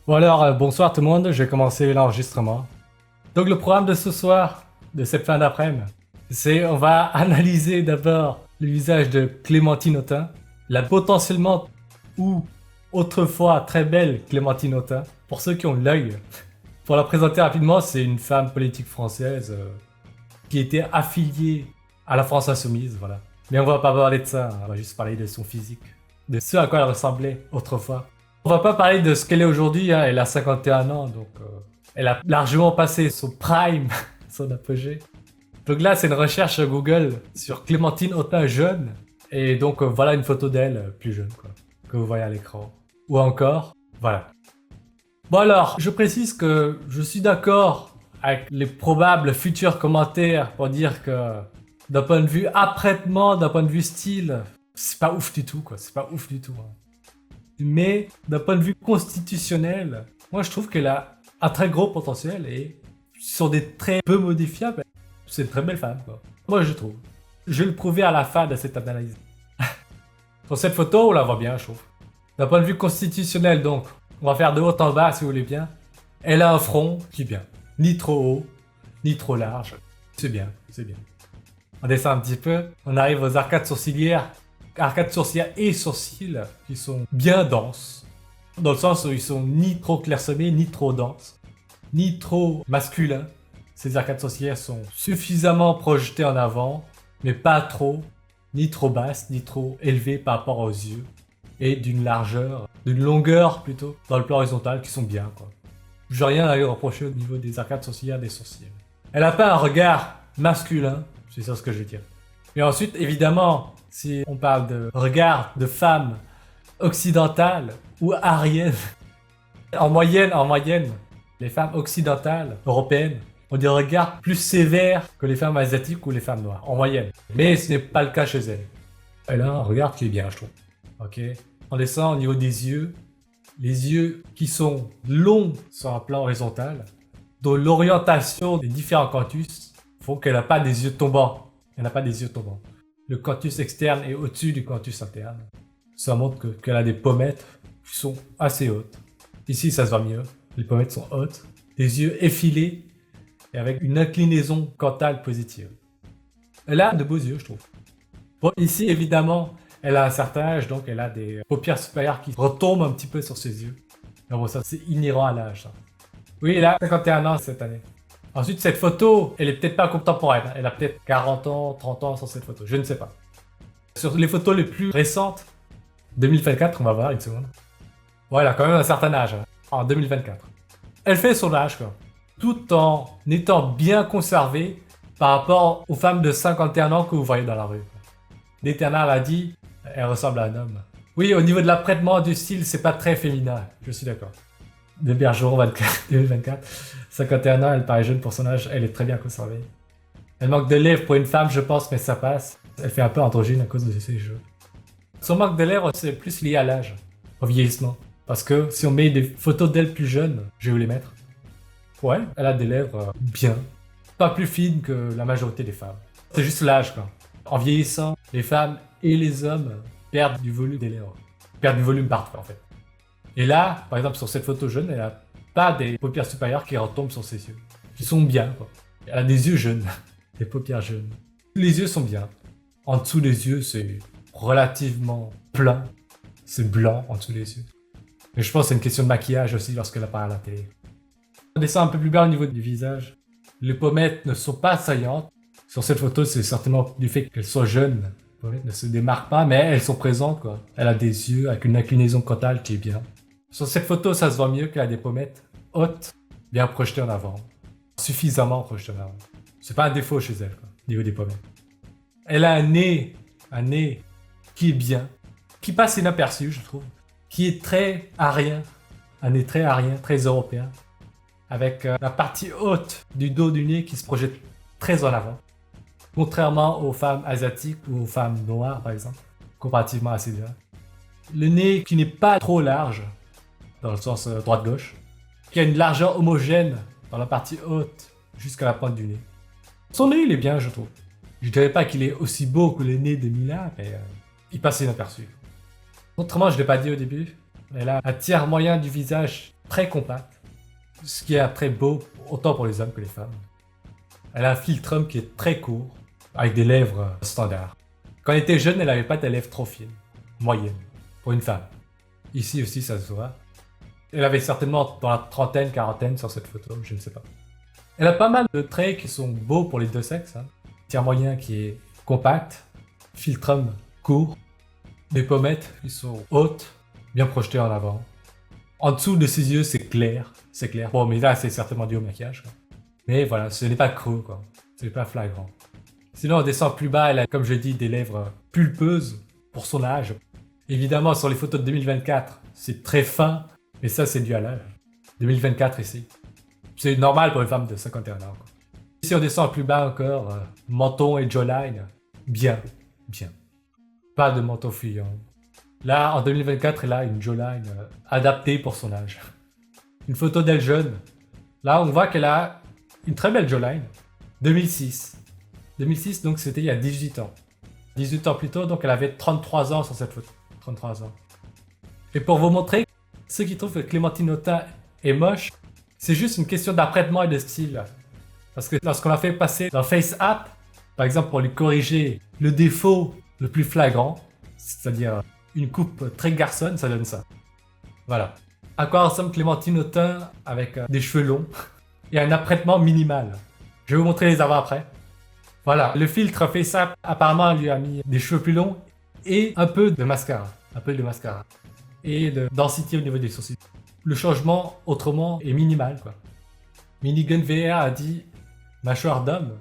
Bon alors, bonsoir tout le monde, je vais commencer l'enregistrement. Donc le programme de ce soir, de cette fin d'après-midi, c'est on va analyser d'abord le visage de Clémentine Autain, la potentiellement ou autrefois très belle Clémentine Autain, pour ceux qui ont l'œil. Pour la présenter rapidement, c'est une femme politique française qui était affiliée à la France Insoumise, voilà. Mais on va pas parler de ça, on va juste parler de son physique, de ce à quoi elle ressemblait autrefois. On va pas parler de ce qu'elle est aujourd'hui, hein. Elle a 51 ans, donc elle a largement passé son prime, son apogée. Donc là, c'est une recherche Google sur Clémentine Autain jeune, et donc voilà une photo d'elle plus jeune, quoi, que vous voyez à l'écran. Ou encore, voilà. Bon alors, je précise que je suis d'accord avec les probables futurs commentaires pour dire que d'un point de vue apprêtement, d'un point de vue style, c'est pas ouf du tout, quoi, c'est pas ouf du tout, hein. Mais d'un point de vue constitutionnel, moi je trouve qu'elle a un très gros potentiel et sur des traits peu modifiables, c'est une très belle femme, quoi. Moi je trouve. Je vais le prouver à la fin de cette analyse. Sur cette photo, on la voit bien, je trouve. D'un point de vue constitutionnel, donc, on va faire de haut en bas si vous voulez bien. Elle a un front qui est bien. Ni trop haut, ni trop large. C'est bien, c'est bien. On descend un petit peu, on arrive aux arcades sourcilières. Arcades sourcilières et sourcils qui sont bien denses. Dans le sens où ils sont ni trop clairsemés, ni trop denses, ni trop masculins. Ces arcades sourcilières sont suffisamment projetées en avant, mais pas trop, ni trop basses, ni trop élevées par rapport aux yeux. Et d'une largeur, d'une longueur plutôt, dans le plan horizontal qui sont bien, quoi. J'ai rien à lui reprocher au niveau des arcades sourcilières des sourcils. Elle a pas un regard masculin, c'est ça ce que je veux dire. Et ensuite, évidemment, si on parle de regard de femme occidentale ou arienne, en moyenne, les femmes occidentales, européennes, ont des regards plus sévères que les femmes asiatiques ou les femmes noires, en moyenne. Mais ce n'est pas le cas chez elle. Elle a un regard qui est bien, je trouve. Ok. On descend au niveau des yeux. Les yeux qui sont longs sur un plan horizontal, dont l'orientation des différents canthus font qu'elle n'a pas des yeux tombants. Elle n'a pas des yeux tombants. Le canthus externe est au-dessus du canthus interne. Ça montre qu'elle a des pommettes qui sont assez hautes. Ici, ça se voit mieux. Les pommettes sont hautes. Des yeux effilés et avec une inclinaison cantale positive. Elle a de beaux yeux, je trouve. Bon, ici, évidemment, elle a un certain âge, donc elle a des paupières supérieures qui retombent un petit peu sur ses yeux. Mais bon, ça, c'est inhérent à l'âge, ça. Oui, elle a 51 ans cette année. Ensuite, cette photo, elle est peut-être pas contemporaine. Elle a peut-être 40 ans, 30 ans sur cette photo. Je ne sais pas. Sur les photos les plus récentes, 2024, on va voir une seconde. Ouais, elle a quand même un certain âge, hein, en 2024. Elle fait son âge, quoi. Tout en étant bien conservée par rapport aux femmes de 51 ans que vous voyez dans la rue. L'Éternel a dit, elle ressemble à un homme. Oui, au niveau de l'apprêtement, du style, c'est pas très féminin. Je suis d'accord. De Bergeron 2024, 51 ans, elle paraît jeune pour son âge, elle est très bien conservée. Elle manque de lèvres pour une femme, je pense, mais ça passe. Elle fait un peu androgyne à cause de ses cheveux. Son manque de lèvres, c'est plus lié à l'âge, au vieillissement. Parce que si on met des photos d'elle plus jeune, je vais vous les mettre. Ouais, elle a des lèvres bien. Pas plus fines que la majorité des femmes. C'est juste l'âge, quoi. En vieillissant, les femmes et les hommes perdent du volume des lèvres. Perdent du volume partout, en fait. Et là, par exemple, sur cette photo jeune, elle a pas des paupières supérieures qui retombent sur ses yeux. Qui sont bien, quoi. Elle a des yeux jeunes. Des paupières jeunes. Les yeux sont bien. En dessous des yeux, c'est relativement plein. C'est blanc en dessous des yeux. Mais je pense que c'est une question de maquillage aussi lorsqu'elle apparaît à la télé. On descend un peu plus bas au niveau du visage. Les pommettes ne sont pas saillantes. Sur cette photo, c'est certainement du fait qu'elles soient jeunes. Les pommettes ne se démarquent pas, mais elles sont présentes, quoi. Elle a des yeux avec une inclinaison cantale qui est bien. Sur cette photo, ça se voit mieux qu'elle a des pommettes hautes, bien projetées en avant. Suffisamment projetées en avant. C'est pas un défaut chez elle, quoi, au niveau des pommettes. Elle a un nez qui est bien, qui passe inaperçu, je trouve, qui est très arien, un nez très arien, très européen, avec la partie haute du dos du nez qui se projette très en avant, contrairement aux femmes asiatiques ou aux femmes noires, par exemple, comparativement à ces deux. Le nez qui n'est pas trop large, dans le sens droite-gauche, qui a une largeur homogène dans la partie haute jusqu'à la pointe du nez. Son nez, il est bien, je trouve. Je dirais pas qu'il est aussi beau que le nez de Mila, mais il passe inaperçu. Autrement, je l'ai pas dit au début, elle a un tiers moyen du visage très compacte, ce qui est très beau autant pour les hommes que les femmes. Elle a un philtrum qui est très court, avec des lèvres standards. Quand elle était jeune, elle n'avait pas des lèvres trop fines, moyennes, pour une femme. Ici aussi, ça se voit. Elle avait certainement dans la trentaine, quarantaine sur cette photo, je ne sais pas. Elle a pas mal de traits qui sont beaux pour les deux sexes. Tir moyen qui est compact, philtrum court, des pommettes qui sont hautes, bien projetées en avant. En dessous de ses yeux, c'est clair, c'est clair. Bon, mais là, c'est certainement dû au maquillage, quoi. Mais voilà, ce n'est pas creux, quoi. Ce n'est pas flagrant. Sinon, on descend plus bas, elle a, comme je dis, des lèvres pulpeuses pour son âge. Évidemment, sur les photos de 2024, c'est très fin, mais ça, c'est dû à l'âge. 2024 ici. C'est normal pour une femme de 51 ans, quoi. Si on descend plus bas encore, menton et jawline, bien, bien. Pas de menton fuyant. Là, en 2024, elle a une jawline adaptée pour son âge. Une photo d'elle jeune. Là, on voit qu'elle a une très belle jawline. 2006. 2006, donc c'était il y a 18 ans. 18 ans plus tôt, donc elle avait 33 ans sur cette photo. 33 ans. Et pour vous montrer, ceux qui trouvent que Clémentine Autain est moche, c'est juste une question d'apprêtement et de style. Parce que lorsqu'on l'a fait passer dans FaceApp, par exemple pour lui corriger le défaut le plus flagrant, c'est-à-dire une coupe très garçonne, ça donne ça. Voilà. À quoi ressemble Clémentine Autain avec des cheveux longs et un apprêtement minimal. Je vais vous montrer les avant-après. Voilà, le filtre FaceApp apparemment lui a mis des cheveux plus longs et un peu de mascara. Un peu de mascara. Et de densité au niveau des sourcils. Le changement, autrement, est minimal, quoi. Minigun VR a dit mâchoire d'homme.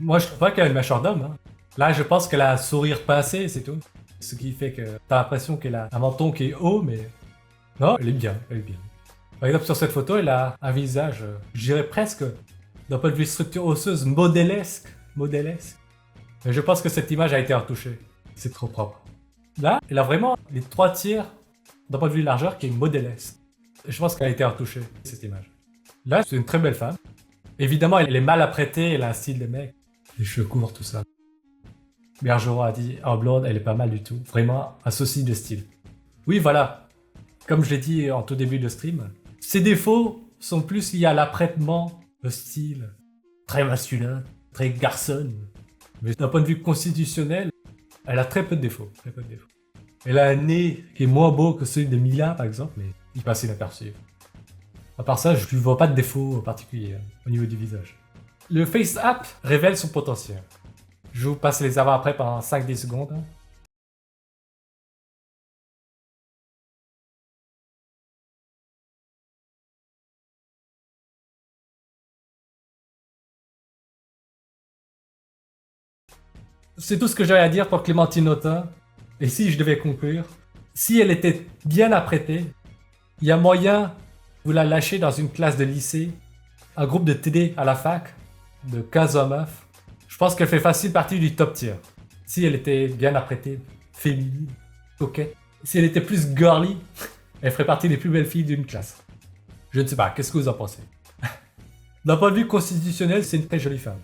Moi, je trouve pas qu'elle a une mâchoire d'homme. Hein. Là, je pense qu'elle a un sourire pincé, c'est tout. Ce qui fait que t'as l'impression qu'elle a un menton qui est haut, mais... Non, elle est bien, elle est bien. Par exemple, sur cette photo, elle a un visage, je dirais presque, d'un point de vue structure osseuse, modélesque. Modélesque. Mais je pense que cette image a été retouchée. C'est trop propre. Là, elle a vraiment les 3/4 d'un point de vue largeur qui est modélesque. Je pense qu'elle a été retouchée, cette image. Là, c'est une très belle femme. Évidemment, elle est mal apprêtée, elle a un style de mec. Les cheveux courts, tout ça. Bergeron a dit, en blonde, elle est pas mal du tout. Vraiment, un souci de style. Oui, voilà. Comme je l'ai dit en tout début de stream, ses défauts sont plus liés à l'apprêtement, le style. Très masculin, très garçonne. Mais d'un point de vue constitutionnel, elle a très peu de défauts. Très peu de défauts. Elle a un nez qui est moins beau que celui de Mila, par exemple, mais il passe inaperçu. À part ça, je ne vois pas de défaut particulier au niveau du visage. Le FaceApp révèle son potentiel. Je vous passe les avant-après pendant 5-10 secondes. C'est tout ce que j'avais à dire pour Clémentine Autain. Et si je devais conclure, si elle était bien apprêtée, il y a moyen de vous la lâcher dans une classe de lycée, un groupe de TD à la fac, de 15 hommes meufs. Je pense qu'elle fait facile partie du top tier. Si elle était bien apprêtée, féminine, coquette. Si elle était plus girly, elle ferait partie des plus belles filles d'une classe. Je ne sais pas, qu'est-ce que vous en pensez? D'un point de vue constitutionnel, c'est une très jolie femme.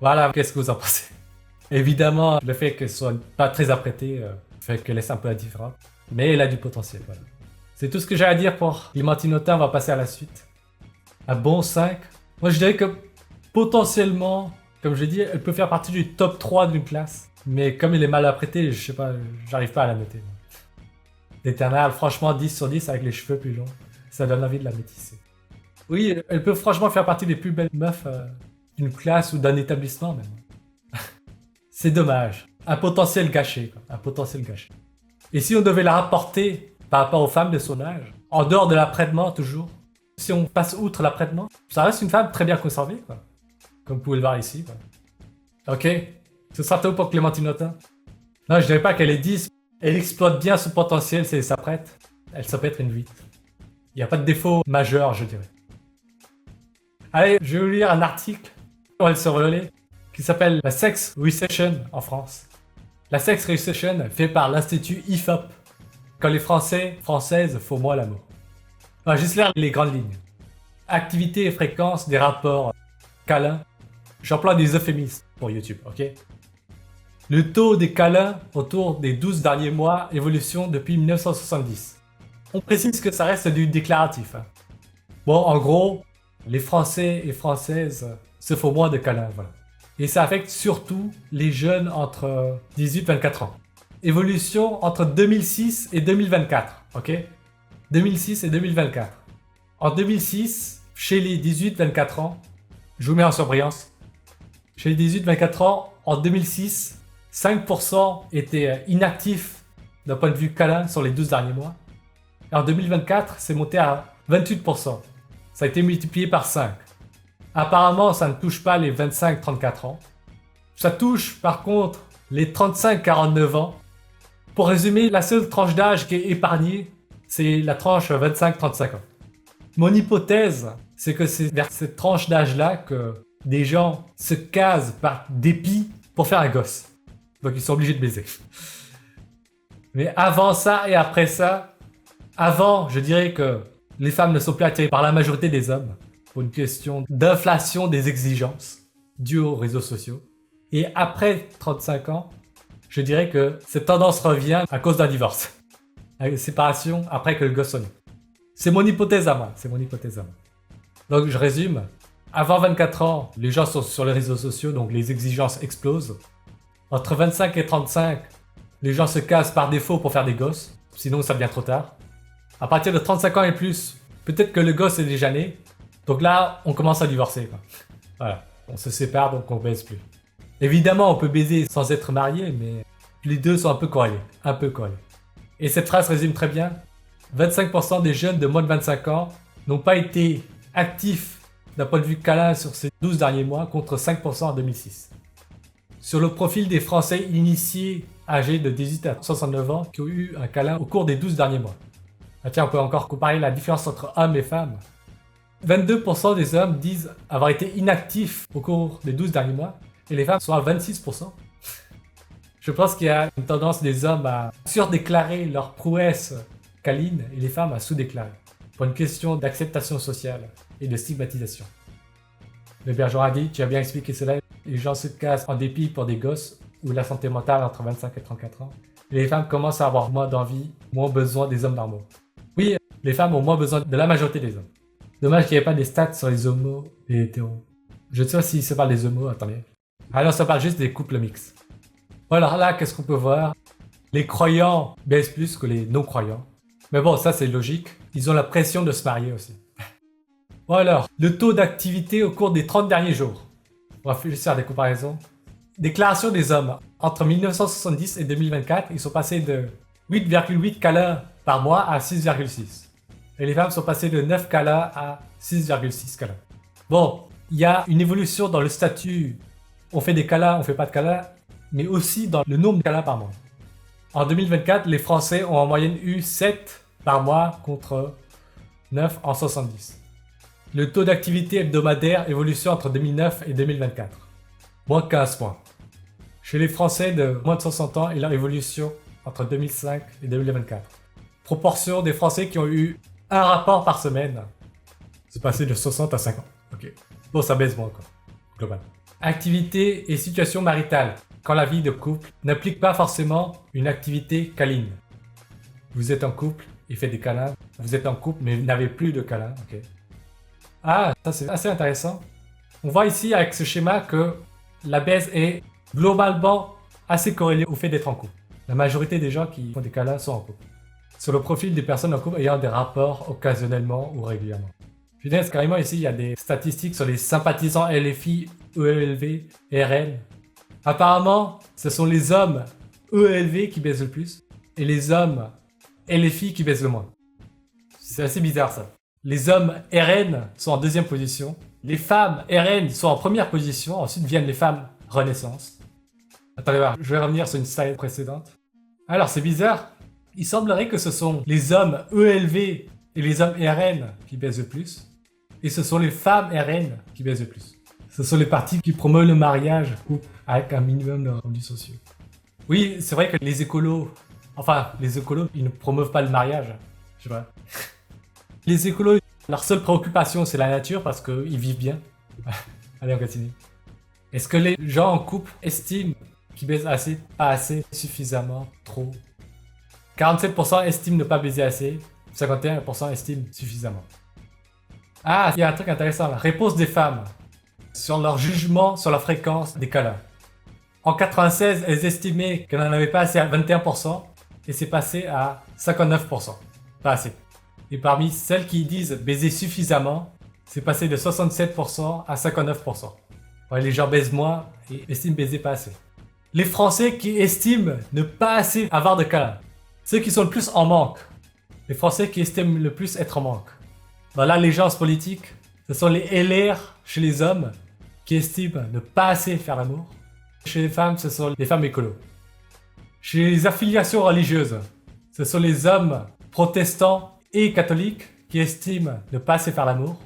Voilà, qu'est-ce que vous en pensez? Évidemment, le fait qu'elle soit pas très apprêtée fait qu'elle laisse un peu indifférente. Mais elle a du potentiel, voilà. C'est tout ce que j'ai à dire pour Clémentine Autain, on va passer à la suite. Un bon 5. Moi je dirais que potentiellement, comme je l'ai dit, elle peut faire partie du top 3 d'une classe. Mais comme elle est mal apprêtée, je sais pas, j'arrive pas à la noter. L'Éternel, franchement 10 sur 10 avec les cheveux plus longs. Ça donne envie de la métisser. Oui, elle peut franchement faire partie des plus belles meufs d'une classe ou d'un établissement même. C'est dommage. Un potentiel gâché, quoi. Un potentiel gâché. Et si on devait la rapporter par rapport aux femmes de son âge, en dehors de l'apprêtement toujours, si on passe outre l'apprêtement, ça reste une femme très bien conservée, quoi. Comme vous pouvez le voir ici, quoi. Ok, ce sera tout pour Clémentine Autain. Non, je dirais pas qu'elle est 10. Elle exploite bien son potentiel si elle s'apprête. Ça peut être une 8. Il n'y a pas de défaut majeur, je dirais. Allez, je vais vous lire un article, on va se relayer, qui s'appelle la Sex Recession en France. La Sex Recession fait par l'Institut IFOP. Quand les Françaises font moins l'amour. On va juste lire les grandes lignes. Activité et fréquence des rapports câlins. J'emploie des euphémismes pour YouTube, ok? Le taux des câlins autour des 12 derniers mois, évolution depuis 1970. On précise que ça reste du déclaratif. Hein. Bon, en gros, les Français et Françaises se font moins de câlins, voilà. Et ça affecte surtout les jeunes entre 18 et 24 ans. Évolution entre 2006 et 2024, ok? 2006 et 2024. En 2006, chez les 18-24 ans, je vous mets en surbrillance. Chez les 18-24 ans, en 2006, 5% étaient inactifs d'un point de vue câlin sur les 12 derniers mois. Et en 2024, c'est monté à 28%. Ça a été multiplié par 5. Apparemment, ça ne touche pas les 25-34 ans. Ça touche par contre les 35-49 ans. Pour résumer, la seule tranche d'âge qui est épargnée, c'est la tranche 25-35 ans. Mon hypothèse, c'est que c'est vers cette tranche d'âge-là que des gens se casent par dépit pour faire un gosse. Donc ils sont obligés de baiser. Mais avant ça et après ça, avant, je dirais que les femmes ne sont plus attirées par la majorité des hommes pour une question d'inflation des exigences dues aux réseaux sociaux. Et après 35 ans, je dirais que cette tendance revient à cause d'un divorce. Une séparation après que le gosse soit né. C'est mon hypothèse à moi. Donc je résume. Avant 24 ans, les gens sont sur les réseaux sociaux, donc les exigences explosent. Entre 25 et 35, les gens se casent par défaut pour faire des gosses, sinon ça devient trop tard. À partir de 35 ans et plus, peut-être que le gosse est déjà né. Donc là, on commence à divorcer, quoi. Voilà, on se sépare, donc on baise plus. Évidemment, on peut baiser sans être marié, mais les deux sont un peu corrélés. Et cette phrase résume très bien. 25% des jeunes de moins de 25 ans n'ont pas été actifs d'un point de vue câlin sur ces 12 derniers mois, contre 5% en 2006. Sur le profil des Français initiés âgés de 18 à 69 ans qui ont eu un câlin au cours des 12 derniers mois. Ah tiens, on peut encore comparer la différence entre hommes et femmes. 22% des hommes disent avoir été inactifs au cours des 12 derniers mois, et les femmes sont à 26%. Je pense qu'il y a une tendance des hommes à surdéclarer leur prouesse câline et les femmes à sous-déclarer, pour une question d'acceptation sociale et de stigmatisation. Le Bergeron a dit, tu as bien expliqué cela, les gens se casent en dépit pour des gosses ou la santé mentale entre 25 et 34 ans. Et les femmes commencent à avoir moins d'envie, moins besoin des hommes normaux. Oui, les femmes ont moins besoin de la majorité des hommes. Dommage qu'il n'y ait pas des stats sur les homos et les hétéros. Je ne sais pas s'il se parle des homos, attendez. Ah non, ça parle juste des couples mixtes. Bon alors là, qu'est-ce qu'on peut voir? Les croyants baissent plus que les non-croyants. Mais bon, ça c'est logique. Ils ont la pression de se marier aussi. Bon alors, le taux d'activité au cours des 30 derniers jours. On va juste faire des comparaisons. Déclaration des hommes. Entre 1970 et 2024, ils sont passés de 8,8 câlins par mois à 6,6. Et les femmes sont passées de 9 câlins à 6,6 câlins. Bon, il y a une évolution dans le statut. On fait des câlins, on fait pas de câlins, mais aussi dans le nombre de câlins par mois. En 2024, les Français ont en moyenne eu 7 par mois contre 9 en 70. Le taux d'activité hebdomadaire évolution entre 2009 et 2024. Moins 15 points. Chez les Français de moins de 60 ans et leur évolution entre 2005 et 2024. Proportion des Français qui ont eu un rapport par semaine. C'est passé de 60 à 50. Ok. Bon, ça baisse moins, quoi. Global. Activité et situation maritale. Quand la vie de couple n'implique pas forcément une activité câline. Vous êtes en couple et faites des câlins. Vous êtes en couple mais vous n'avez plus de câlins. Ok. Ah, ça c'est assez intéressant. On voit ici avec ce schéma que la baise est globalement assez corrélée au fait d'être en couple. La majorité des gens qui font des câlins sont en couple. Sur le profil des personnes en couple ayant des rapports occasionnellement ou régulièrement. Je veux dire, carrément ici, il y a des statistiques sur les sympathisants LFI, ELV et RN. Apparemment, ce sont les hommes ELV qui baissent le plus et les hommes LFI qui baissent le moins. C'est assez bizarre ça. Les hommes RN sont en deuxième position. Les femmes RN sont en première position. Ensuite viennent les femmes Renaissance. Attendez voir, je vais revenir sur une slide précédente. Alors c'est bizarre. Il semblerait que ce sont les hommes ELV et les hommes RN qui baissent le plus. Et ce sont les femmes RN qui baissent le plus. Ce sont les partis qui promeuvent le mariage avec un minimum de revenus sociaux. Oui, c'est vrai que les écolos, ils ne promeuvent pas le mariage. Je sais pas. Les écolos, leur seule préoccupation, c'est la nature parce qu'ils vivent bien. Allez, on continue. Est-ce que les gens en couple estiment qu'ils baisent assez, pas assez, suffisamment, trop? 47% estiment ne pas baiser assez, 51% estiment suffisamment. Ah, il y a un truc intéressant là. Réponse des femmes sur leur jugement sur la fréquence des câlins. En 96, elles estimaient qu'elles n'en avaient pas assez à 21% et c'est passé à 59%. Pas assez. Et parmi celles qui disent baiser suffisamment, c'est passé de 67% à 59%. Ouais, les gens baisent moins et estiment baiser pas assez. Les Français qui estiment ne pas assez avoir de câlins. Ceux qui sont le plus en manque. Les Français qui estiment le plus être en manque. Dans l'allégeance politique, ce sont les LR chez les hommes qui estiment ne pas assez faire l'amour. Chez les femmes, ce sont les femmes écolos. Chez les affiliations religieuses, ce sont les hommes protestants et catholiques qui estiment ne pas assez faire l'amour.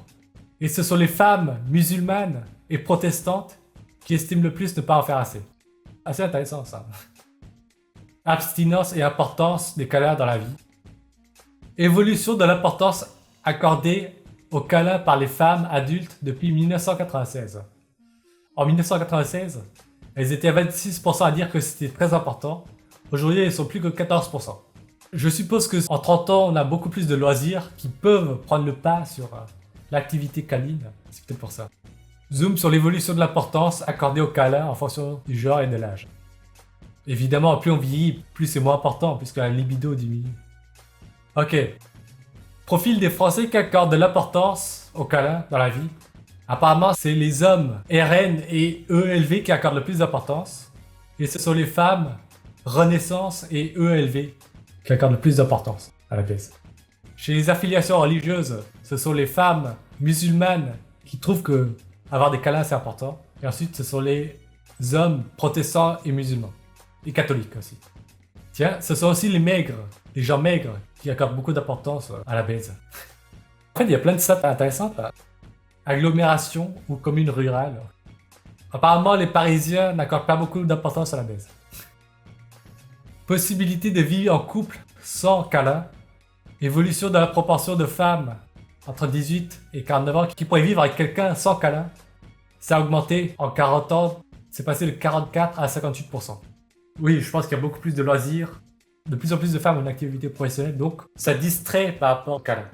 Et ce sont les femmes musulmanes et protestantes qui estiment le plus ne pas en faire assez. Assez intéressant ça. Abstinence et importance des câlins dans la vie. Évolution de l'importance accordée aux câlins par les femmes adultes depuis 1996. En 1996, elles étaient à 26% à dire que c'était très important. Aujourd'hui, elles sont plus que 14%. Je suppose que en 30 ans, on a beaucoup plus de loisirs qui peuvent prendre le pas sur l'activité câline. C'est peut-être pour ça. Zoom sur l'évolution de l'importance accordée aux câlins en fonction du genre et de l'âge. Évidemment, plus on vieillit, plus c'est moins important puisque la libido diminue. Ok. Profil des Français qui accordent de l'importance aux câlins dans la vie. Apparemment, c'est les hommes RN et ELV qui accordent le plus d'importance. Et ce sont les femmes Renaissance et ELV qui accordent le plus d'importance à la baisse. Chez les affiliations religieuses, ce sont les femmes musulmanes qui trouvent que avoir des câlins c'est important. Et ensuite, ce sont les hommes protestants et musulmans. Et catholiques aussi. Tiens, ce sont aussi les maigres, les gens maigres qui accordent beaucoup d'importance à la baise. En fait, il y a plein de stats intéressantes là. Agglomération ou commune rurale. Apparemment, les Parisiens n'accordent pas beaucoup d'importance à la baise. Possibilité de vivre en couple sans câlin. Évolution de la proportion de femmes entre 18 et 49 ans qui pourraient vivre avec quelqu'un sans câlin. Ça a augmenté en 40 ans, c'est passé de 44 à 58%. Oui, je pense qu'il y a beaucoup plus de loisirs, de plus en plus de femmes ont une activité professionnelle, donc ça distrait par rapport au câlin.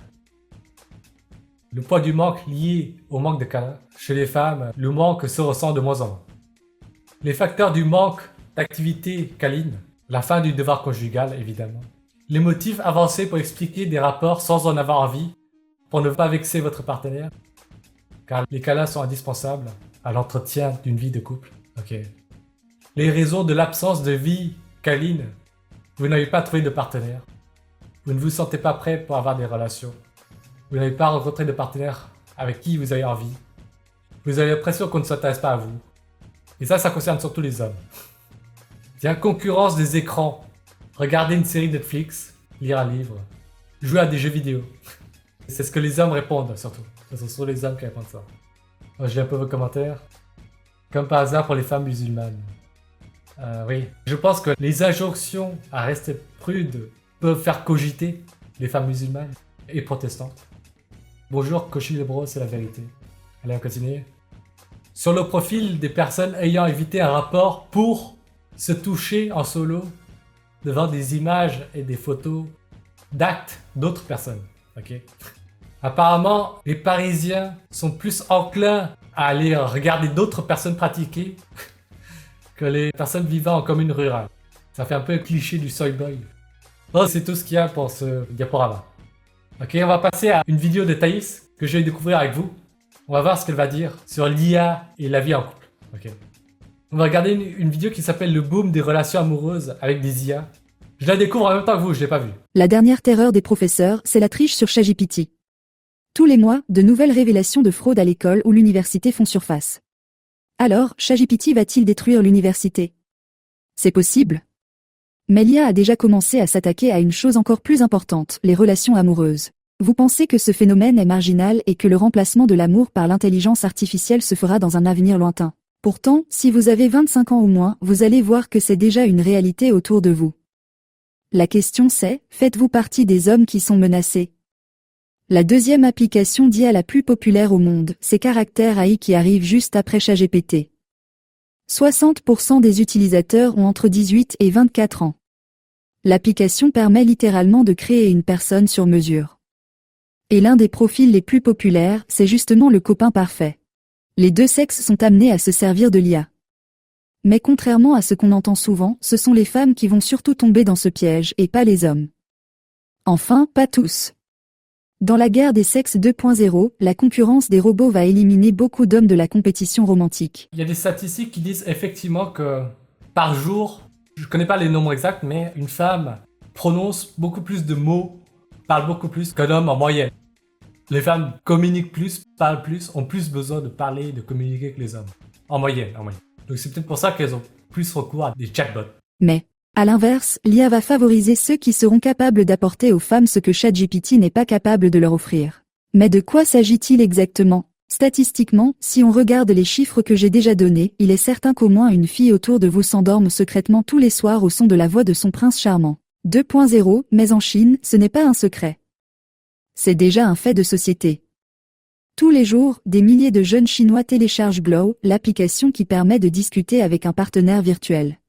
Le poids du manque lié au manque de câlin. Chez les femmes, le manque se ressent de moins en moins. Les facteurs du manque d'activité câline, la fin du devoir conjugal évidemment. Les motifs avancés pour expliquer des rapports sans en avoir envie, pour ne pas vexer votre partenaire, car les câlins sont indispensables à l'entretien d'une vie de couple. Ok. Les raisons de l'absence de vie câline. Vous n'avez pas trouvé de partenaire. Vous ne vous sentez pas prêt pour avoir des relations. Vous n'avez pas rencontré de partenaire avec qui vous avez envie. Vous avez l'impression qu'on ne s'intéresse pas à vous. Et ça concerne surtout les hommes. Tiens, concurrence des écrans. Regarder une série Netflix, lire un livre, jouer à des jeux vidéo. C'est ce que les hommes répondent surtout. Ce sont les hommes qui répondent ça. Moi, j'ai un peu vos commentaires. Comme par hasard pour les femmes musulmanes. Oui. Je pense que les injonctions à rester prudes peuvent faire cogiter les femmes musulmanes et protestantes. Bonjour, Cochi Lebro, c'est la vérité. Allez, on continue. Sur le profil des personnes ayant évité un rapport pour se toucher en solo devant des images et des photos d'actes d'autres personnes. Ok. Apparemment, les Parisiens sont plus enclins à aller regarder d'autres personnes pratiquer que les personnes vivant en commune rurale. Ça fait un peu un cliché du soy boy. Bon, c'est tout ce qu'il y a pour ce diaporama. Ok, on va passer à une vidéo de Thaïs que je vais découvrir avec vous. On va voir ce qu'elle va dire sur l'IA et la vie en couple. Ok. On va regarder une vidéo qui s'appelle le boom des relations amoureuses avec des IA. Je la découvre en même temps que vous, je l'ai pas vue. La dernière terreur des professeurs, c'est la triche sur ChatGPT. Tous les mois, de nouvelles révélations de fraude à l'école ou l'université font surface. Alors, ChatGPT va-t-il détruire l'université? C'est possible. Mais l'IA a déjà commencé à s'attaquer à une chose encore plus importante, les relations amoureuses. Vous pensez que ce phénomène est marginal et que le remplacement de l'amour par l'intelligence artificielle se fera dans un avenir lointain. Pourtant, si vous avez 25 ans ou moins, vous allez voir que c'est déjà une réalité autour de vous. La question c'est, faites-vous partie des hommes qui sont menacés? La deuxième application d'IA la plus populaire au monde, c'est Caractère AI qui arrive juste après ChatGPT. 60% des utilisateurs ont entre 18 et 24 ans. L'application permet littéralement de créer une personne sur mesure. Et l'un des profils les plus populaires, c'est justement le copain parfait. Les deux sexes sont amenés à se servir de l'IA. Mais contrairement à ce qu'on entend souvent, ce sont les femmes qui vont surtout tomber dans ce piège et pas les hommes. Enfin, pas tous. Dans la guerre des sexes 2.0, la concurrence des robots va éliminer beaucoup d'hommes de la compétition romantique. Il y a des statistiques qui disent effectivement que par jour, je connais pas les nombres exacts, mais une femme prononce beaucoup plus de mots, parle beaucoup plus qu'un homme en moyenne. Les femmes communiquent plus, parlent plus, ont plus besoin de parler, de communiquer que les hommes. En moyenne. Donc c'est peut-être pour ça qu'elles ont plus recours à des chatbots. Mais, à l'inverse, l'IA va favoriser ceux qui seront capables d'apporter aux femmes ce que ChatGPT n'est pas capable de leur offrir. Mais de quoi s'agit-il exactement ? Statistiquement, si on regarde les chiffres que j'ai déjà donnés, il est certain qu'au moins une fille autour de vous s'endorme secrètement tous les soirs au son de la voix de son prince charmant. 2.0, mais en Chine, ce n'est pas un secret. C'est déjà un fait de société. Tous les jours, des milliers de jeunes Chinois téléchargent Glow, l'application qui permet de discuter avec un partenaire virtuel.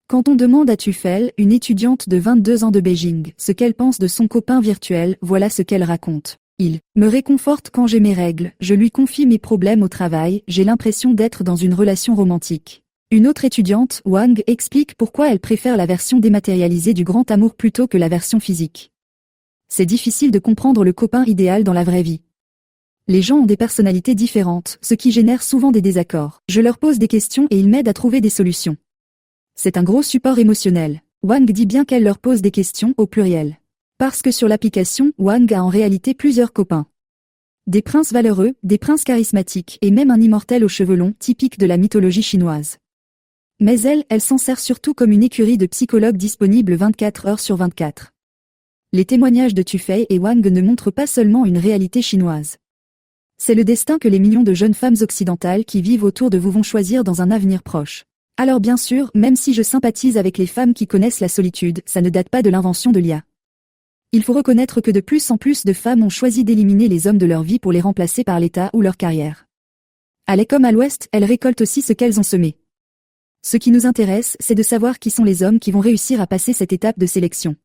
Quand on demande à Tufel, une étudiante de 22 ans de Beijing, ce qu'elle pense de son copain virtuel, voilà ce qu'elle raconte. Il me réconforte quand j'ai mes règles, je lui confie mes problèmes au travail, j'ai l'impression d'être dans une relation romantique. Une autre étudiante, Wang, explique pourquoi elle préfère la version dématérialisée du grand amour plutôt que la version physique. C'est difficile de comprendre le copain idéal dans la vraie vie. Les gens ont des personnalités différentes, ce qui génère souvent des désaccords. Je leur pose des questions et ils m'aident à trouver des solutions. C'est un gros support émotionnel. Wang dit bien qu'elle leur pose des questions au pluriel. Parce que sur l'application, Wang a en réalité plusieurs copains. Des princes valeureux, des princes charismatiques et même un immortel aux cheveux longs, typique de la mythologie chinoise. Mais elle s'en sert surtout comme une écurie de psychologues disponibles 24 heures sur 24. Les témoignages de Tufei et Wang ne montrent pas seulement une réalité chinoise. C'est le destin que les millions de jeunes femmes occidentales qui vivent autour de vous vont choisir dans un avenir proche. Alors bien sûr, même si je sympathise avec les femmes qui connaissent la solitude, ça ne date pas de l'invention de l'IA. Il faut reconnaître que de plus en plus de femmes ont choisi d'éliminer les hommes de leur vie pour les remplacer par l'État ou leur carrière. À l'est comme à l'ouest, elles récoltent aussi ce qu'elles ont semé. Ce qui nous intéresse, c'est de savoir qui sont les hommes qui vont réussir à passer cette étape de sélection.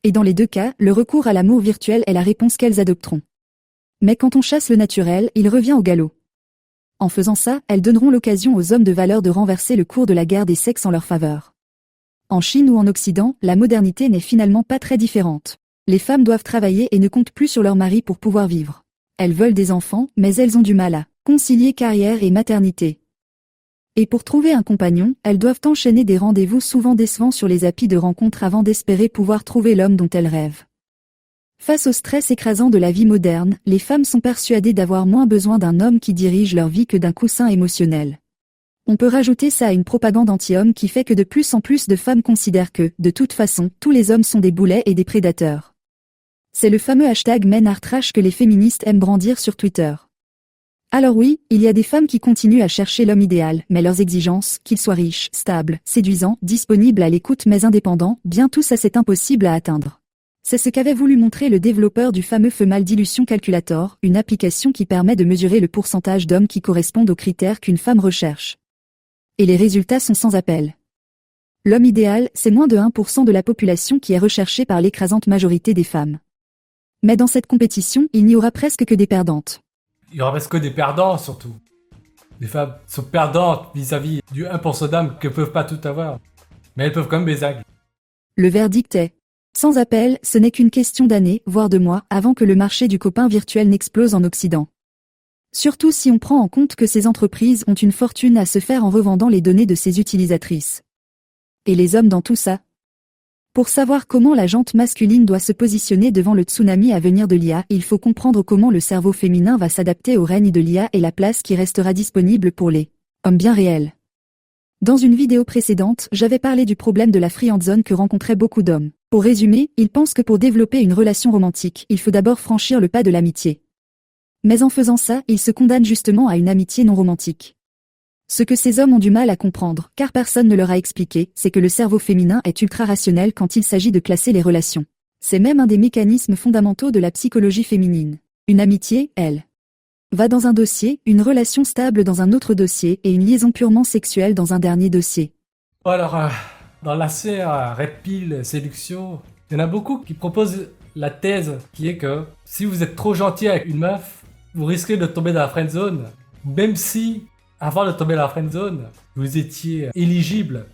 Et dans les deux cas, le recours à l'amour virtuel est la réponse qu'elles adopteront. Mais quand on chasse le naturel, il revient au galop. En faisant ça, elles donneront l'occasion aux hommes de valeur de renverser le cours de la guerre des sexes en leur faveur. En Chine ou en Occident, la modernité n'est finalement pas très différente. Les femmes doivent travailler et ne comptent plus sur leur mari pour pouvoir vivre. Elles veulent des enfants, mais elles ont du mal à concilier carrière et maternité. Et pour trouver un compagnon, elles doivent enchaîner des rendez-vous souvent décevants sur les applis de rencontres avant d'espérer pouvoir trouver l'homme dont elles rêvent. Face au stress écrasant de la vie moderne, les femmes sont persuadées d'avoir moins besoin d'un homme qui dirige leur vie que d'un coussin émotionnel. On peut rajouter ça à une propagande anti-homme qui fait que de plus en plus de femmes considèrent que, de toute façon, tous les hommes sont des boulets et des prédateurs. C'est le fameux hashtag #MenAreTrash que les féministes aiment brandir sur Twitter. Alors oui, il y a des femmes qui continuent à chercher l'homme idéal, mais leurs exigences, qu'il soit riche, stable, séduisant, disponible à l'écoute mais indépendant, bien tout ça c'est impossible à atteindre. C'est ce qu'avait voulu montrer le développeur du fameux Female Dilution Calculator, une application qui permet de mesurer le pourcentage d'hommes qui correspondent aux critères qu'une femme recherche. Et les résultats sont sans appel. L'homme idéal, c'est moins de 1% de la population qui est recherchée par l'écrasante majorité des femmes. Mais dans cette compétition, il n'y aura presque que des perdantes. Il y aura presque des perdants surtout. Les femmes sont perdantes vis-à-vis du 1% d'âmes que peuvent pas tout avoir. Mais elles peuvent quand même baiser. Le verdict est, sans appel, ce n'est qu'une question d'années, voire de mois, avant que le marché du copain virtuel n'explose en Occident. Surtout si on prend en compte que ces entreprises ont une fortune à se faire en revendant les données de ses utilisatrices. Et les hommes dans tout ça ? Pour savoir comment la jante masculine doit se positionner devant le tsunami à venir de l'IA, il faut comprendre comment le cerveau féminin va s'adapter au règne de l'IA et la place qui restera disponible pour les hommes bien réels. Dans une vidéo précédente, j'avais parlé du problème de la friendzone que rencontraient beaucoup d'hommes. Pour résumer, ils pensent que pour développer une relation romantique, il faut d'abord franchir le pas de l'amitié. Mais en faisant ça, ils se condamnent justement à une amitié non romantique. Ce que ces hommes ont du mal à comprendre, car personne ne leur a expliqué, c'est que le cerveau féminin est ultra rationnel quand il s'agit de classer les relations. C'est même un des mécanismes fondamentaux de la psychologie féminine. Une amitié, elle, va dans un dossier, une relation stable dans un autre dossier et une liaison purement sexuelle dans un dernier dossier. Alors, dans la sphère Red Pill Séduction, il y en a beaucoup qui proposent la thèse qui est que si vous êtes trop gentil avec une meuf, vous risquez de tomber dans la friendzone, même si, avant de tomber dans la friendzone, vous étiez éligible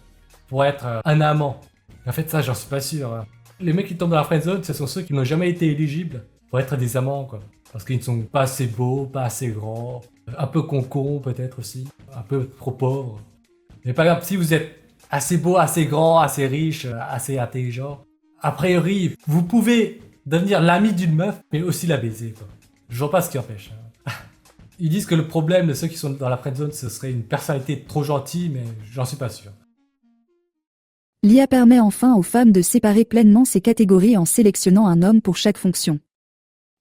pour être un amant. En fait, ça, j'en suis pas sûr. Hein. Les mecs qui tombent dans la friendzone, ce sont ceux qui n'ont jamais été éligibles pour être des amants, quoi. Parce qu'ils ne sont pas assez beaux, pas assez grands, un peu con peut-être aussi, un peu trop pauvres. Mais par exemple, si vous êtes assez beau, assez grand, assez riche, assez intelligent, a priori, vous pouvez devenir l'ami d'une meuf, mais aussi la baiser, quoi. Je vois pas ce qui empêche. Hein. Ils disent que le problème de ceux qui sont dans la friendzone, ce serait une personnalité trop gentille, mais j'en suis pas sûr. L'IA permet enfin aux femmes de séparer pleinement ces catégories en sélectionnant un homme pour chaque fonction.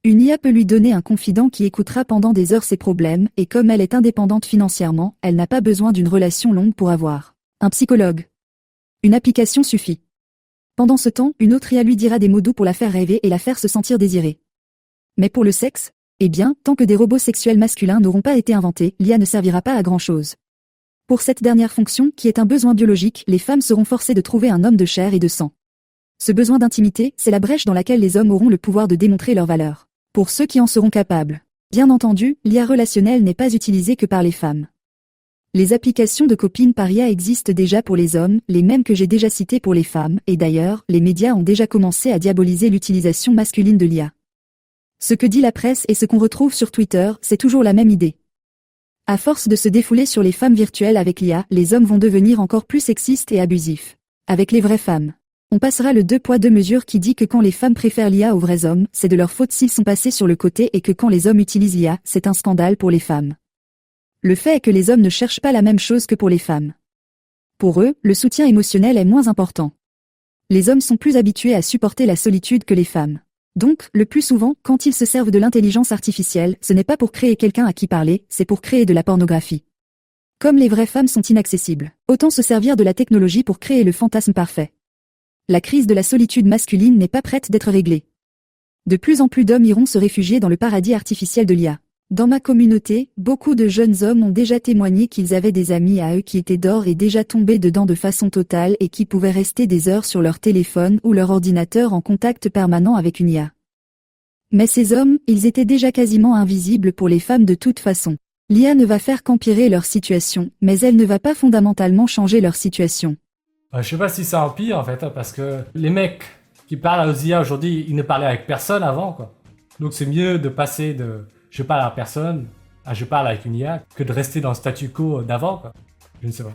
Une IA peut lui donner un confident qui écoutera pendant des heures ses problèmes, et comme elle est indépendante financièrement, elle n'a pas besoin d'une relation longue pour avoir un psychologue. Une application suffit. Pendant ce temps, une autre IA lui dira des mots doux pour la faire rêver et la faire se sentir désirée. Mais pour le sexe, eh bien, tant que des robots sexuels masculins n'auront pas été inventés, l'IA ne servira pas à grand-chose. Pour cette dernière fonction, qui est un besoin biologique, les femmes seront forcées de trouver un homme de chair et de sang. Ce besoin d'intimité, c'est la brèche dans laquelle les hommes auront le pouvoir de démontrer leur valeur. Pour ceux qui en seront capables. Bien entendu, l'IA relationnelle n'est pas utilisée que par les femmes. Les applications de copines par IA existent déjà pour les hommes, les mêmes que j'ai déjà citées pour les femmes, et d'ailleurs, les médias ont déjà commencé à diaboliser l'utilisation masculine de l'IA. Ce que dit la presse et ce qu'on retrouve sur Twitter, c'est toujours la même idée. À force de se défouler sur les femmes virtuelles avec l'IA, les hommes vont devenir encore plus sexistes et abusifs. Avec les vraies femmes. On passera le 2 poids 2 mesures qui dit que quand les femmes préfèrent l'IA aux vrais hommes, c'est de leur faute s'ils sont passés sur le côté et que quand les hommes utilisent l'IA, c'est un scandale pour les femmes. Le fait est que les hommes ne cherchent pas la même chose que pour les femmes. Pour eux, le soutien émotionnel est moins important. Les hommes sont plus habitués à supporter la solitude que les femmes. Donc, le plus souvent, quand ils se servent de l'intelligence artificielle, ce n'est pas pour créer quelqu'un à qui parler, c'est pour créer de la pornographie. Comme les vraies femmes sont inaccessibles, autant se servir de la technologie pour créer le fantasme parfait. La crise de la solitude masculine n'est pas prête d'être réglée. De plus en plus d'hommes iront se réfugier dans le paradis artificiel de l'IA. Dans ma communauté, beaucoup de jeunes hommes ont déjà témoigné qu'ils avaient des amis à eux qui étaient d'or et déjà tombés dedans de façon totale et qui pouvaient rester des heures sur leur téléphone ou leur ordinateur en contact permanent avec une IA. Mais ces hommes, ils étaient déjà quasiment invisibles pour les femmes de toute façon. L'IA ne va faire qu'empirer leur situation, mais elle ne va pas fondamentalement changer leur situation. Je sais pas si ça empire en fait, hein, parce que les mecs qui parlent aux IA aujourd'hui, ils ne parlaient avec personne avant, quoi. Donc c'est mieux de passer de je parle à personne à je parle avec une IA que de rester dans le statu quo d'avant, quoi. Je ne sais pas.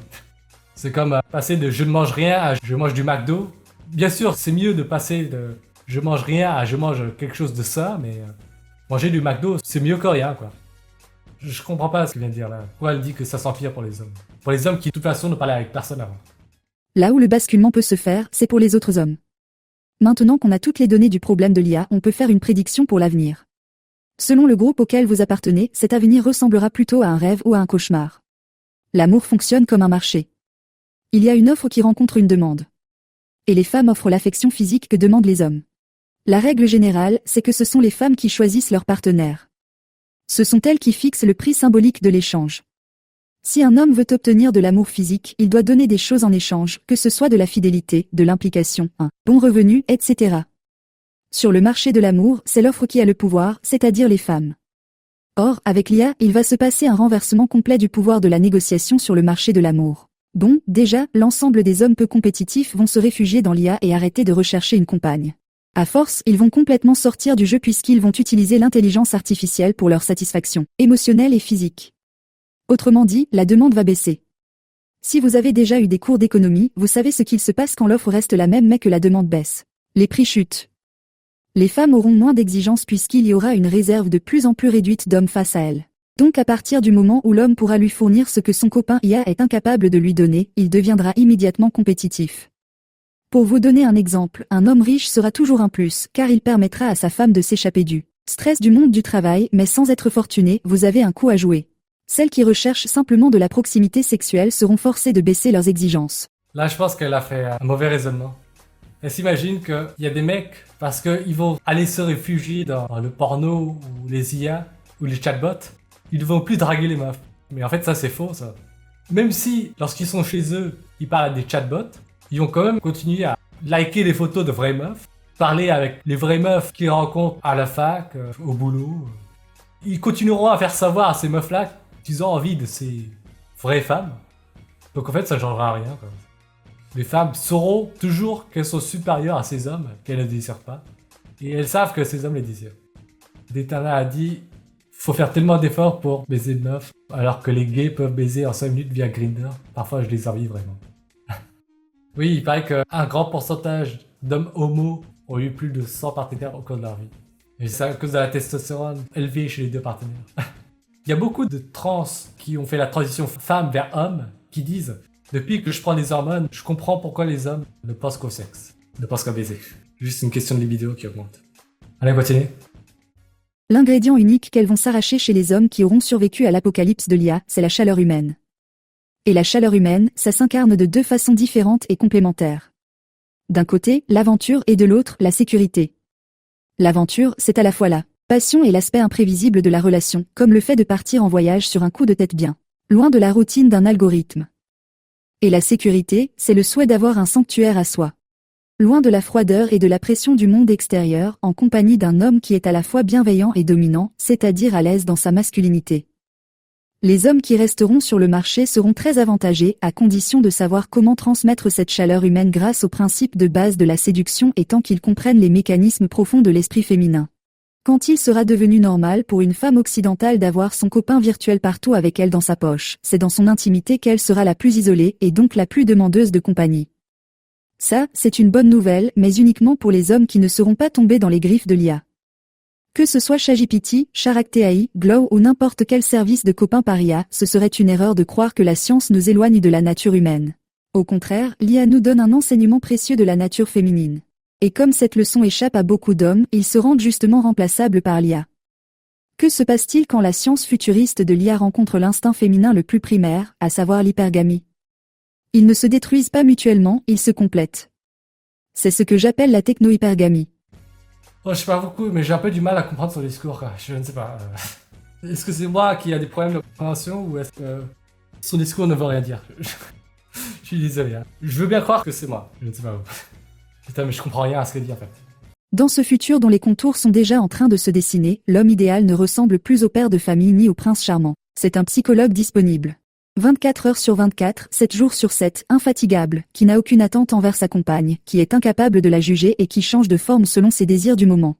C'est comme passer de je ne mange rien à je mange du McDo. Bien sûr, c'est mieux de passer de je mange rien à je mange quelque chose de ça, mais manger du McDo, c'est mieux que rien, quoi. Je comprends pas ce qu'elle vient de dire là. Pourquoi elle dit que ça s'empire pour les hommes? Pour les hommes qui de toute façon ne parlaient avec personne avant. Là où le basculement peut se faire, c'est pour les autres hommes. Maintenant qu'on a toutes les données du problème de l'IA, on peut faire une prédiction pour l'avenir. Selon le groupe auquel vous appartenez, cet avenir ressemblera plutôt à un rêve ou à un cauchemar. L'amour fonctionne comme un marché. Il y a une offre qui rencontre une demande. Et les femmes offrent l'affection physique que demandent les hommes. La règle générale, c'est que ce sont les femmes qui choisissent leur partenaire. Ce sont elles qui fixent le prix symbolique de l'échange. Si un homme veut obtenir de l'amour physique, il doit donner des choses en échange, que ce soit de la fidélité, de l'implication, un bon revenu, etc. Sur le marché de l'amour, c'est l'offre qui a le pouvoir, c'est-à-dire les femmes. Or, avec l'IA, il va se passer un renversement complet du pouvoir de la négociation sur le marché de l'amour. Bon, déjà, l'ensemble des hommes peu compétitifs vont se réfugier dans l'IA et arrêter de rechercher une compagne. À force, ils vont complètement sortir du jeu puisqu'ils vont utiliser l'intelligence artificielle pour leur satisfaction, émotionnelle et physique. Autrement dit, la demande va baisser. Si vous avez déjà eu des cours d'économie, vous savez ce qu'il se passe quand l'offre reste la même mais que la demande baisse. Les prix chutent. Les femmes auront moins d'exigences puisqu'il y aura une réserve de plus en plus réduite d'hommes face à elles. Donc à partir du moment où l'homme pourra lui fournir ce que son copain IA est incapable de lui donner, il deviendra immédiatement compétitif. Pour vous donner un exemple, un homme riche sera toujours un plus, car il permettra à sa femme de s'échapper du stress du monde du travail, mais sans être fortuné, vous avez un coup à jouer. Celles qui recherchent simplement de la proximité sexuelle seront forcées de baisser leurs exigences. Là, je pense qu'elle a fait un mauvais raisonnement. Elle s'imagine qu'il y a des mecs, parce qu'ils vont aller se réfugier dans le porno, ou les IA, ou les chatbots, ils ne vont plus draguer les meufs. Mais en fait, ça, c'est faux, ça. Même si, lorsqu'ils sont chez eux, ils parlent à des chatbots, ils vont quand même continuer à liker les photos de vraies meufs, parler avec les vraies meufs qu'ils rencontrent à la fac, au boulot. Ils continueront à faire savoir à ces meufs-là qu'ils ont envie de ces vraies femmes. Donc en fait, ça ne changera rien, quoi. Les femmes sauront toujours qu'elles sont supérieures à ces hommes qu'elles ne désirent pas. Et elles savent que ces hommes les désirent. Daytona a dit « Faut faire tellement d'efforts pour baiser une meuf, alors que les gays peuvent baiser en 5 minutes via Grindr. Parfois, je les envie vraiment. » Oui, il paraît qu'un grand pourcentage d'hommes homos ont eu plus de 100 partenaires au cours de leur vie. Et c'est à cause de la testostérone élevée chez les deux partenaires. Il y a beaucoup de trans qui ont fait la transition femme vers homme qui disent « Depuis que je prends des hormones, je comprends pourquoi les hommes ne pensent qu'au sexe, ne pensent qu'à baiser. » Juste une question de libido qui augmente. Allez, continue. L'ingrédient unique qu'elles vont s'arracher chez les hommes qui auront survécu à l'apocalypse de l'IA, c'est la chaleur humaine. Et la chaleur humaine, ça s'incarne de deux façons différentes et complémentaires. D'un côté, l'aventure et de l'autre, la sécurité. L'aventure, c'est à la fois la passion et l'aspect imprévisible de la relation, comme le fait de partir en voyage sur un coup de tête bien, loin de la routine d'un algorithme. Et la sécurité, c'est le souhait d'avoir un sanctuaire à soi. Loin de la froideur et de la pression du monde extérieur, en compagnie d'un homme qui est à la fois bienveillant et dominant, c'est-à-dire à l'aise dans sa masculinité. Les hommes qui resteront sur le marché seront très avantagés, à condition de savoir comment transmettre cette chaleur humaine grâce au principe de base de la séduction et tant qu'ils comprennent les mécanismes profonds de l'esprit féminin. Quand il sera devenu normal pour une femme occidentale d'avoir son copain virtuel partout avec elle dans sa poche, c'est dans son intimité qu'elle sera la plus isolée et donc la plus demandeuse de compagnie. Ça, c'est une bonne nouvelle, mais uniquement pour les hommes qui ne seront pas tombés dans les griffes de l'IA. Que ce soit ChatGPT, Character.ai, Glow ou n'importe quel service de copains par IA, ce serait une erreur de croire que la science nous éloigne de la nature humaine. Au contraire, l'IA nous donne un enseignement précieux de la nature féminine. Et comme cette leçon échappe à beaucoup d'hommes, ils se rendent justement remplaçables par l'IA. Que se passe-t-il quand la science futuriste de l'IA rencontre l'instinct féminin le plus primaire, à savoir l'hypergamie? Ils ne se détruisent pas mutuellement, ils se complètent. C'est ce que j'appelle la techno-hypergamie. Oh, je sais pas beaucoup, mais j'ai un peu du mal à comprendre son discours, quoi. Je ne sais pas. Est-ce que c'est moi qui a des problèmes de compréhension ou est-ce que son discours ne veut rien dire? Je suis désolé. Hein. Je veux bien croire que c'est moi. Je ne sais pas où. Putain, mais je comprends rien à ce qu'elle dit en fait. Dans ce futur dont les contours sont déjà en train de se dessiner, l'homme idéal ne ressemble plus au père de famille ni au prince charmant. C'est un psychologue disponible. 24 heures sur 24, 7 jours sur 7, infatigable, qui n'a aucune attente envers sa compagne, qui est incapable de la juger et qui change de forme selon ses désirs du moment.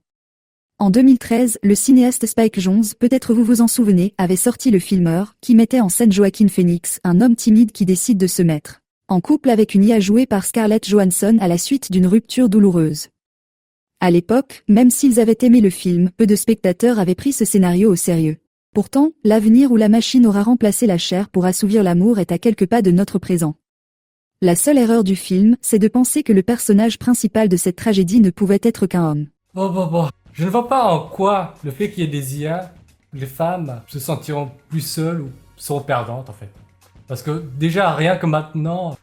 En 2013, le cinéaste Spike Jonze, peut-être vous vous en souvenez, avait sorti Le Filmeur, qui mettait en scène Joaquin Phoenix, un homme timide qui décide de se mettre en couple avec une IA jouée par Scarlett Johansson à la suite d'une rupture douloureuse. À l'époque, même s'ils avaient aimé le film, peu de spectateurs avaient pris ce scénario au sérieux. Pourtant, l'avenir où la machine aura remplacé la chair pour assouvir l'amour est à quelques pas de notre présent. La seule erreur du film, c'est de penser que le personnage principal de cette tragédie ne pouvait être qu'un homme. Bon. Je ne vois pas en quoi le fait qu'il y ait des IA, les femmes se sentiront plus seules ou seront perdantes en fait. Parce que déjà, rien que maintenant,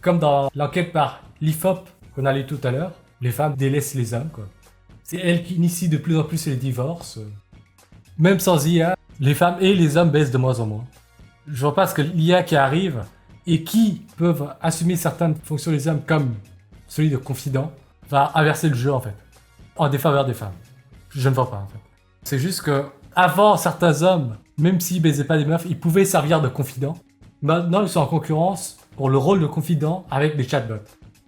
comme dans l'enquête par l'IFOP qu'on a lu tout à l'heure, les femmes délaissent les hommes, quoi. C'est elles qui initient de plus en plus les divorces. Même sans IA, les femmes et les hommes baissent de moins en moins. Je vois pas ce que l'IA qui arrive et qui peuvent assumer certaines fonctions des hommes comme celui de confident va inverser le jeu en fait, en défaveur des femmes. Je ne vois pas en fait. C'est juste que avant certains hommes, même s'ils baisaient pas des meufs, ils pouvaient servir de confident. Maintenant ils sont en concurrence pour le rôle de confident avec des chatbots.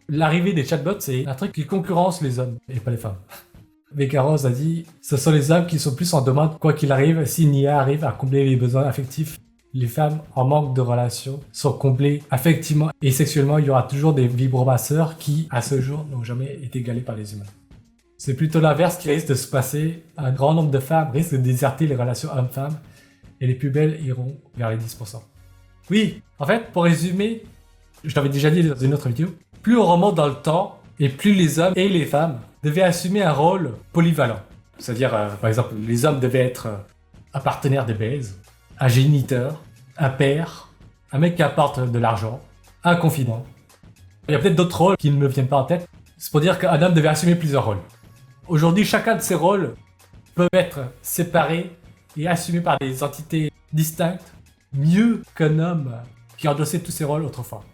L'arrivée des chatbots c'est un truc qui concurrence les hommes et pas les femmes. Becca Rose a dit « Ce sont les hommes qui sont plus en demande quoi qu'il arrive si une IA arrive à combler les besoins affectifs. Les femmes en manque de relations sont comblées affectivement et sexuellement. Il y aura toujours des vibromasseurs qui, à ce jour, n'ont jamais été égalés par les humains. » C'est plutôt l'inverse qui risque de se passer. Un grand nombre de femmes risquent de déserter les relations hommes-femmes et les plus belles iront vers les 10%. Oui, en fait, pour résumer, je l'avais déjà dit dans une autre vidéo, plus on remonte dans le temps et plus les hommes et les femmes devaient assumer un rôle polyvalent. C'est-à-dire, par exemple, les hommes devaient être un partenaire de baise, un géniteur, un père, un mec qui apporte de l'argent, un confident. Il y a peut-être d'autres rôles qui ne me viennent pas en tête. C'est pour dire qu'un homme devait assumer plusieurs rôles. Aujourd'hui, chacun de ces rôles peut être séparé et assumé par des entités distinctes, mieux qu'un homme qui endossait tous ces rôles autrefois.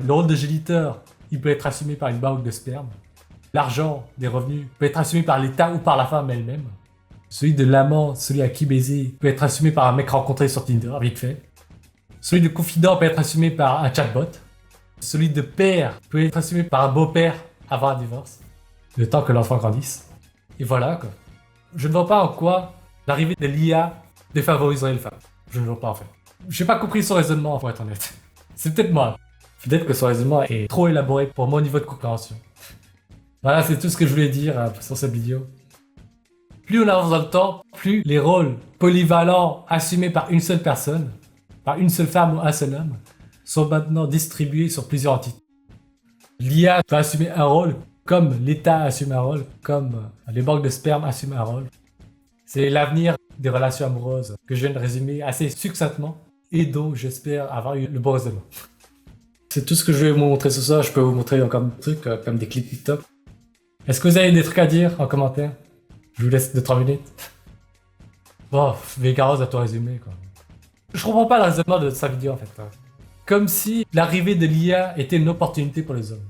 Le rôle de géniteur, il peut être assumé par une banque de sperme. l'argent, des revenus, peut être assumé par l'État ou par la femme elle-même. Celui de l'amant, celui à qui baiser, peut être assumé par un mec rencontré sur Tinder, vite fait. Celui de confident peut être assumé par un chatbot. Celui de père peut être assumé par un beau-père avant un divorce. Le temps que l'enfant grandisse. Et voilà, quoi. Je ne vois pas en quoi l'arrivée de l'IA défavoriserait les femmes. Je ne vois pas, en fait. J'ai pas compris son raisonnement, pour être honnête. C'est peut-être moi. Peut-être que son raisonnement est trop élaboré pour mon niveau de compréhension. Voilà, c'est tout ce que je voulais dire sur cette vidéo. Plus on avance dans le temps, plus les rôles polyvalents assumés par une seule personne, par une seule femme ou un seul homme, sont maintenant distribués sur plusieurs entités. L'IA va assumer un rôle, comme l'État assume un rôle, comme les banques de sperme assument un rôle. C'est l'avenir des relations amoureuses que je viens de résumer assez succinctement et dont j'espère avoir eu le bon raisonnement. C'est tout ce que je vais vous montrer ce soir. Je peux vous montrer encore des trucs comme des clips TikTok. Est-ce que vous avez des trucs à dire en commentaire? Je vous laisse 2-3 minutes. Bon, Vegaros a tout résumé, quoi. Je comprends pas le raisonnement de sa vidéo, en fait. Comme si l'arrivée de l'IA était une opportunité pour les hommes.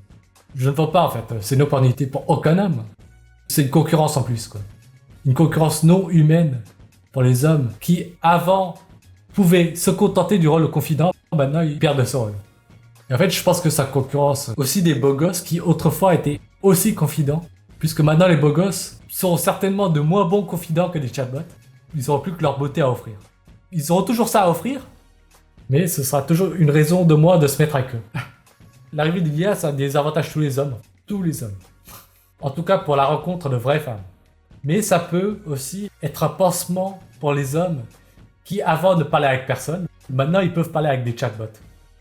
Je ne vois pas, en fait. C'est une opportunité pour aucun homme. C'est une concurrence en plus, quoi. Une concurrence non humaine pour les hommes qui, avant, pouvaient se contenter du rôle de confident. Maintenant, ils perdent ce rôle. Et en fait, je pense que ça concurrence aussi des beaux gosses qui, autrefois, étaient aussi confidents. Puisque maintenant, les beaux gosses sont certainement de moins bons confidents que des chatbots. Ils n'auront plus que leur beauté à offrir. Ils auront toujours ça à offrir, mais ce sera toujours une raison de moins de se mettre avec eux. L'arrivée de l'IA, ça a des avantages tous les hommes. Tous les hommes. En tout cas, pour la rencontre de vraies femmes. Mais ça peut aussi être un pansement pour les hommes qui, avant, ne parlaient avec personne. Maintenant, ils peuvent parler avec des chatbots.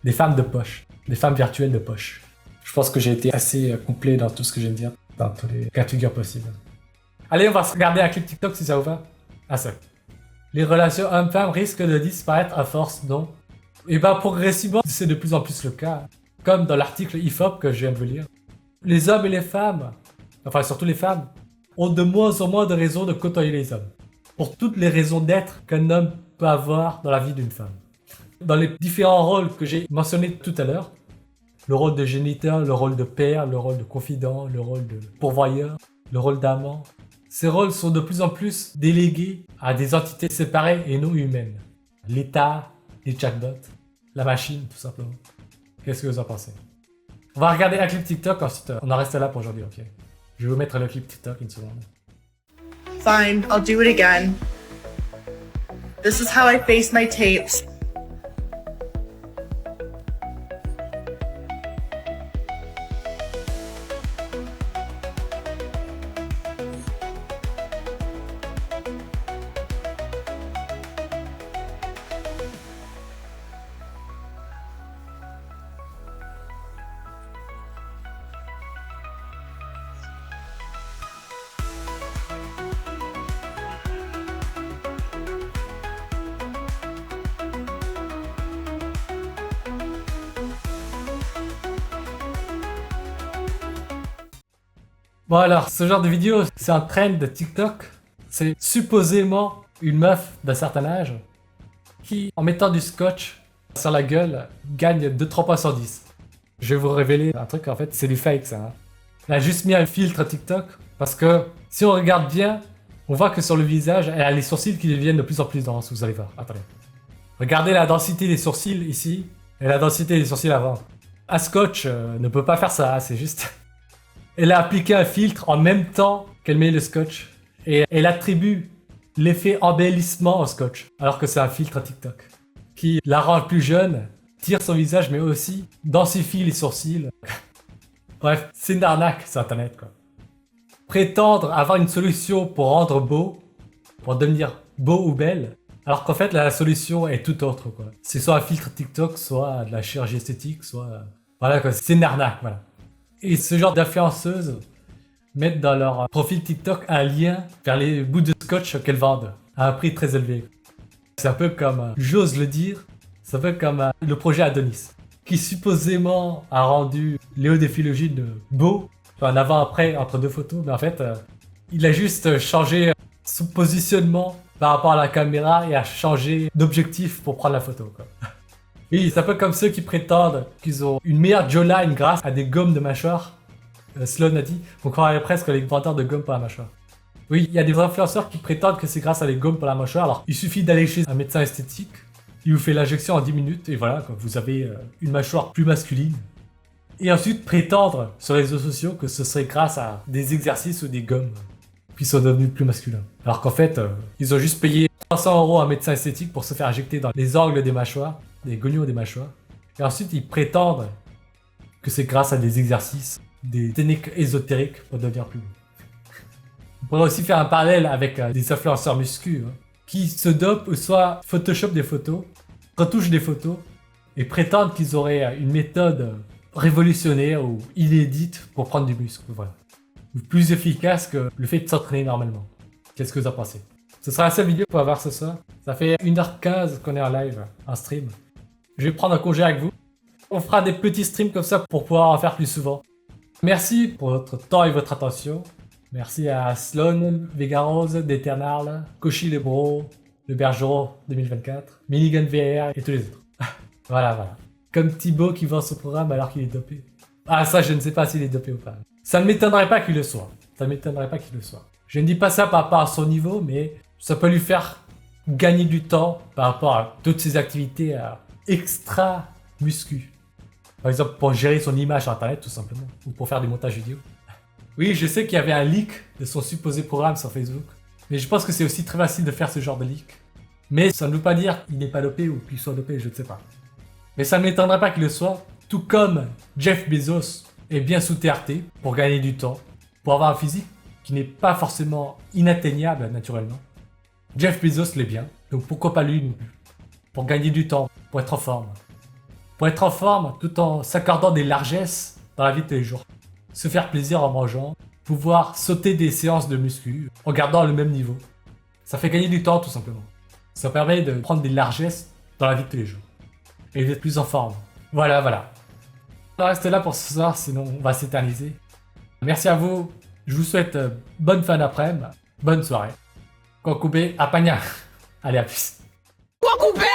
Des femmes de poche. Des femmes virtuelles de poche. Je pense que j'ai été assez complet dans tout ce que je viens de dire. Dans tous les cas de figure possibles. Allez, on va se regarder un clip TikTok si ça vous va. Ah ça. Les relations hommes-femmes risquent de disparaître à force, non? Et ben progressivement, c'est de plus en plus le cas. Comme dans l'article IFOP que je viens de vous lire. Les hommes et les femmes, enfin surtout les femmes, ont de moins en moins de raisons de côtoyer les hommes. Pour toutes les raisons d'être qu'un homme peut avoir dans la vie d'une femme. Dans les différents rôles que j'ai mentionnés tout à l'heure, le rôle de géniteur, le rôle de père, le rôle de confident, le rôle de pourvoyeur, le rôle d'amant. Ces rôles sont de plus en plus délégués à des entités séparées et non humaines. L'État, les chatbots, la machine tout simplement. Qu'est-ce que vous en pensez? On va regarder un clip TikTok, ensuite on en reste là pour aujourd'hui, ok? Je vais vous mettre le clip TikTok une seconde. Fine, I'll do it again. This is how I face my tapes. Bon alors, ce genre de vidéo, c'est un trend de TikTok. C'est supposément une meuf d'un certain âge qui, en mettant du scotch sur la gueule, gagne 2-3 points sur 10. Je vais vous révéler un truc, en fait, c'est du fake ça. Elle a juste mis un filtre TikTok parce que si on regarde bien, on voit que sur le visage, elle a les sourcils qui deviennent de plus en plus denses, vous allez voir. Attendez. Regardez la densité des sourcils ici et la densité des sourcils avant. Un scotch ne peut pas faire ça, c'est juste... Elle a appliqué un filtre en même temps qu'elle met le scotch. Et elle attribue l'effet embellissement au scotch. Alors que c'est un filtre TikTok. Qui la rend plus jeune, tire son visage, mais aussi densifie les sourcils. Bref, c'est une arnaque sur internet, quoi. Prétendre avoir une solution pour rendre beau, pour devenir beau ou belle, alors qu'en fait la solution est tout autre, quoi. C'est soit un filtre TikTok, soit de la chirurgie esthétique, soit... Voilà, quoi. C'est une arnaque, voilà. Et ce genre d'influenceuses mettent dans leur profil TikTok un lien vers les bouts de scotch qu'elles vendent à un prix très élevé. C'est un peu comme, j'ose le dire, c'est un peu comme le projet Adonis, qui supposément a rendu Léo Déphilogine beau, un avant-après entre deux photos, mais en fait, il a juste changé son positionnement par rapport à la caméra et a changé d'objectif pour prendre la photo, quoi. Oui, c'est un peu comme ceux qui prétendent qu'ils ont une meilleure jawline grâce à des gommes de mâchoire. Sloan a dit, on croirait presque les vendeurs de gomme pour la mâchoire. Oui, il y a des influenceurs qui prétendent que c'est grâce à les gommes pour la mâchoire. Alors, il suffit d'aller chez un médecin esthétique, il vous fait l'injection en 10 minutes, et voilà, quoi, vous avez une mâchoire plus masculine. Et ensuite, prétendre sur les réseaux sociaux que ce serait grâce à des exercices ou des gommes qui sont devenus plus masculins. Alors qu'en fait, ils ont juste payé 300 € à un médecin esthétique pour se faire injecter dans les angles des mâchoires, des gognons des mâchoires. Et ensuite, ils prétendent que c'est grâce à des exercices, des techniques ésotériques pour devenir plus beau. On pourrait aussi faire un parallèle avec des influenceurs muscu qui se dopent ou soit Photoshop des photos, retouchent des photos et prétendent qu'ils auraient une méthode révolutionnaire ou inédite pour prendre du muscle. Voilà. Ou plus efficace que le fait de s'entraîner normalement. Qu'est-ce que vous en pensez? Ce sera la seule vidéo qu'on va voir ce soir. Ça fait 1h15 qu'on est en live, en stream. Je vais prendre un congé avec vous. On fera des petits streams comme ça pour pouvoir en faire plus souvent. Merci pour votre temps et votre attention. Merci à Sloan, Vegarose, Déternal, Cauchy Lebro, Le Bergeron 2024, Minigun VR et tous les autres. Voilà. Comme Thibaut qui vend son programme alors qu'il est dopé. Ah ça, je ne sais pas s'il est dopé ou pas. Ça ne m'étonnerait pas qu'il le soit. Je ne dis pas ça par rapport à son niveau, mais ça peut lui faire gagner du temps par rapport à toutes ses activités extra muscu. Par exemple, pour gérer son image sur internet tout simplement, ou pour faire des montages vidéo. Oui, je sais qu'il y avait un leak de son supposé programme sur Facebook, mais je pense que c'est aussi très facile de faire ce genre de leak. Mais ça ne veut pas dire qu'il n'est pas dopé ou qu'il soit dopé, je ne sais pas. Mais ça ne m'étonnerait pas qu'il le soit, tout comme Jeff Bezos est bien sous TRT pour gagner du temps, pour avoir un physique qui n'est pas forcément inatteignable naturellement. Jeff Bezos l'est bien, donc pourquoi pas lui non plus. Pour gagner du temps, pour être en forme. Pour être en forme tout en s'accordant des largesses dans la vie de tous les jours. Se faire plaisir en mangeant, pouvoir sauter des séances de muscu en gardant le même niveau. Ça fait gagner du temps tout simplement. Ça permet de prendre des largesses dans la vie de tous les jours. Et d'être plus en forme. Voilà. Alors restez là pour ce soir, sinon on va s'éterniser. Merci à vous, je vous souhaite bonne fin d'après-midi, bonne soirée. Kokube, apagna. Allez, à plus. Kokube!